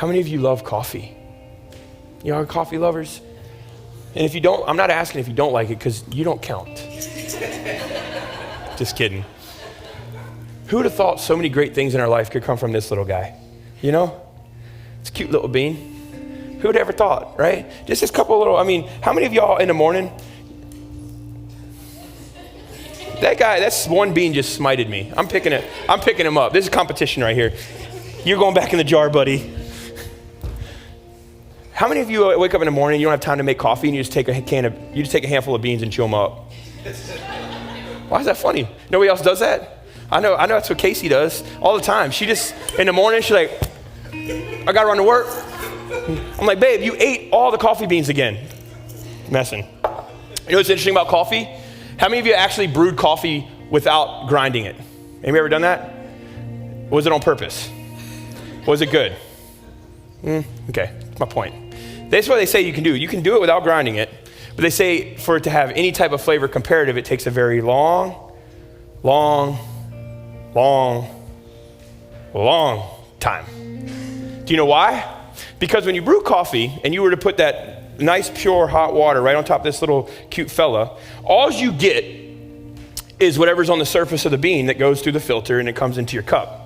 How many of you love coffee? You are coffee lovers? And if you don't, I'm not asking if you don't like it because you don't count. Just kidding. Who would have thought so many great things in our life could come from this little guy? You know? It's a cute little bean. Who would have ever thought, right? Just this couple little, how many of y'all in the morning? That guy, that's one bean just smited me. I'm picking him up. This is competition right here. You're going back in the jar, buddy. How many of you wake up in the morning, you don't have time to make coffee, and you just take a handful of beans and chew them up? Why is that funny? Nobody else does that? I know that's what Casey does all the time. She just, in the morning, she's like, I gotta run to work. I'm like, babe, you ate all the coffee beans again. Messing. You know what's interesting about coffee? How many of you actually brewed coffee without grinding it? Anybody ever done that? Was it on purpose? Was it good? Okay, that's my point. That's what they say you can do. You can do it without grinding it, but they say for it to have any type of flavor comparative, it takes a very long time. Do you know why? Because when you brew coffee and you were to put that nice pure hot water right on top of this little cute fella, all you get is whatever's on the surface of the bean that goes through the filter and it comes into your cup.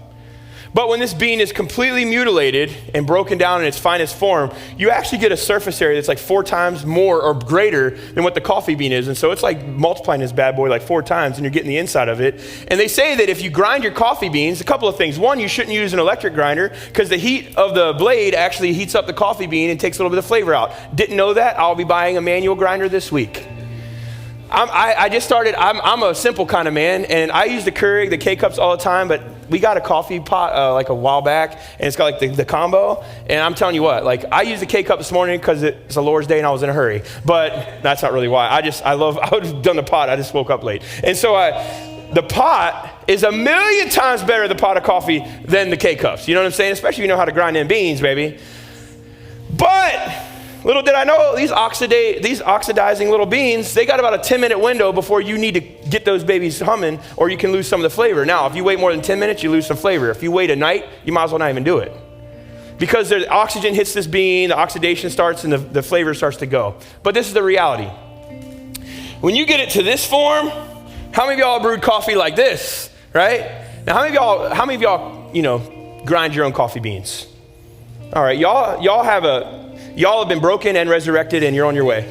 But when this bean is completely mutilated and broken down in its finest form, you actually get a surface area that's like 4 times more or greater than what the coffee bean is. And so it's like multiplying this bad boy like 4 times and you're getting the inside of it. And they say that if you grind your coffee beans, a couple of things. One, you shouldn't use an electric grinder because the heat of the blade actually heats up the coffee bean and takes a little bit of flavor out. Didn't know that? I'll be buying a manual grinder this week. I just started, I'm a simple kind of man, and I use the Keurig, the K-Cups all the time, but we got a coffee pot like a while back, and it's got like the combo, and I'm telling you what, like I used the K-Cup this morning because it's a Lord's Day and I was in a hurry, but that's not really why. I would have done the pot, I just woke up late. And so the pot is 1,000,000 times better, the pot of coffee, than the K-Cups. You know what I'm saying? Especially if you know how to grind in beans, baby. But little did I know, these oxidizing little beans, they got about a 10-minute window before you need to get those babies humming, or you can lose some of the flavor. Now, if you wait more than 10 minutes, you lose some flavor. If you wait a night, you might as well not even do it. Because the oxygen hits this bean, the oxidation starts, and the flavor starts to go. But this is the reality. When you get it to this form, how many of y'all brewed coffee like this, right? Now, how many of y'all, grind your own coffee beans? All right, y'all have been broken and resurrected, and you're on your way.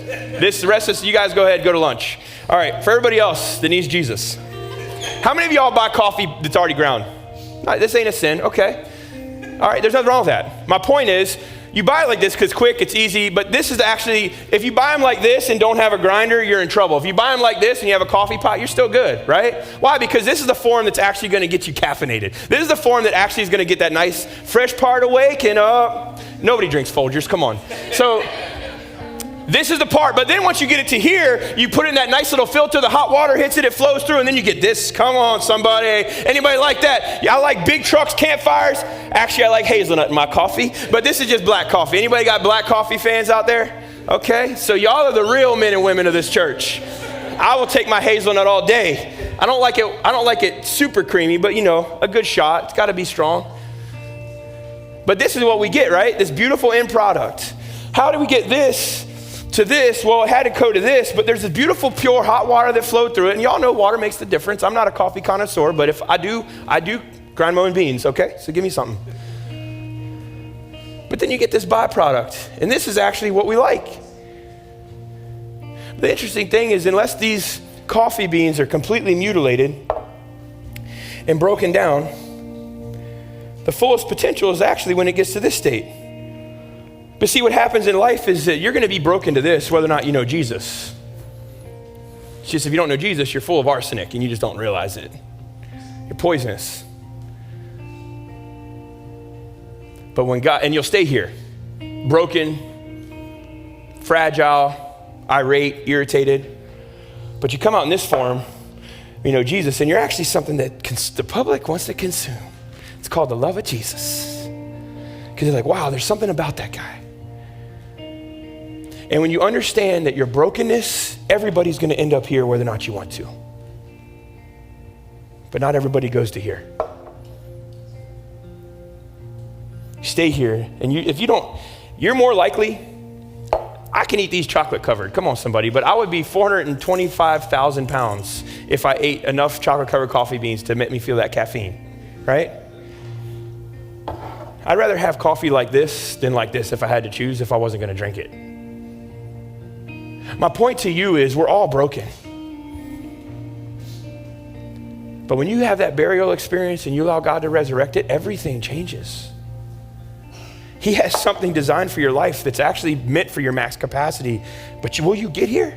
The rest of you guys go ahead, go to lunch. All right, for everybody else that needs Jesus, how many of y'all buy coffee that's already ground? This ain't a sin, okay. All right, there's nothing wrong with that. My point is, you buy it like this because it's quick, it's easy, but this is actually, if you buy them like this and don't have a grinder, you're in trouble. If you buy them like this and you have a coffee pot, you're still good, right? Why? Because this is the form that's actually going to get you caffeinated. This is the form that actually is going to get that nice fresh part awaken up. Nobody drinks Folgers, come on. So this is the part, but then once you get it to here, you put it in that nice little filter, the hot water hits it, it flows through, and then you get this. Come on, somebody. Anybody like that? Yeah, I like big trucks, campfires. Actually, I like hazelnut in my coffee, but this is just black coffee. Anybody got black coffee fans out there? Okay, so y'all are the real men and women of this church. I will take my hazelnut all day. I don't like it super creamy, but a good shot. It's got to be strong. But this is what we get, right? This beautiful end product. How do we get this to this? Well, it had to go to this, but there's this beautiful pure hot water that flowed through it, and y'all know water makes the difference. I'm not a coffee connoisseur, but if I do grind my own beans, okay? So give me something. But then you get this byproduct, and this is actually what we like. The interesting thing is, unless these coffee beans are completely mutilated and broken down, the fullest potential is actually when it gets to this state. But see, what happens in life is that you're going to be broken to this whether or not you know Jesus. It's just if you don't know Jesus, you're full of arsenic and you just don't realize it. You're poisonous. But when God, and you'll stay here, broken, fragile, irate, irritated. But you come out in this form, you know Jesus, and you're actually something that the public wants to consume. It's called the love of Jesus. Because they're like, wow, there's something about that guy. And when you understand that your brokenness, everybody's going to end up here whether or not you want to. But not everybody goes to here. stay here, and if you don't, you're more likely, I can eat these chocolate covered, come on somebody, but I would be 425,000 pounds if I ate enough chocolate covered coffee beans to make me feel that caffeine, right? I'd rather have coffee like this than like this if I had to choose, if I wasn't gonna drink it. My point to you is we're all broken. But when you have that burial experience and you allow God to resurrect it, everything changes. He has something designed for your life that's actually meant for your max capacity. But will you get here?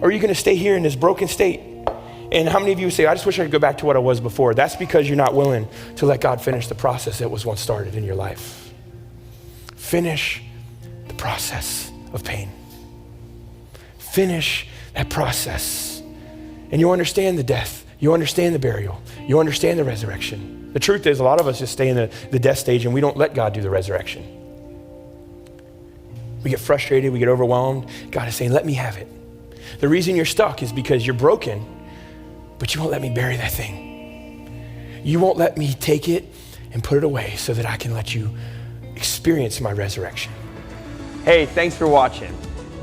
Or are you gonna stay here in this broken state? And how many of you say, I just wish I could go back to what I was before? That's because you're not willing to let God finish the process that was once started in your life. Finish the process of pain. Finish that process. And you'll understand the death. You'll understand the burial. You'll understand the resurrection. The truth is, a lot of us just stay in the death stage and we don't let God do the resurrection. We get frustrated, we get overwhelmed. God is saying, let me have it. The reason you're stuck is because you're broken, but you won't let me bury that thing. You won't let me take it and put it away so that I can let you experience my resurrection. Hey, thanks for watching.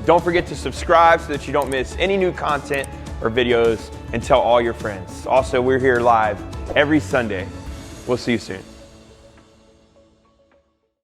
Don't forget to subscribe so that you don't miss any new content or videos, and tell all your friends. Also, we're here live every Sunday. We'll see you soon.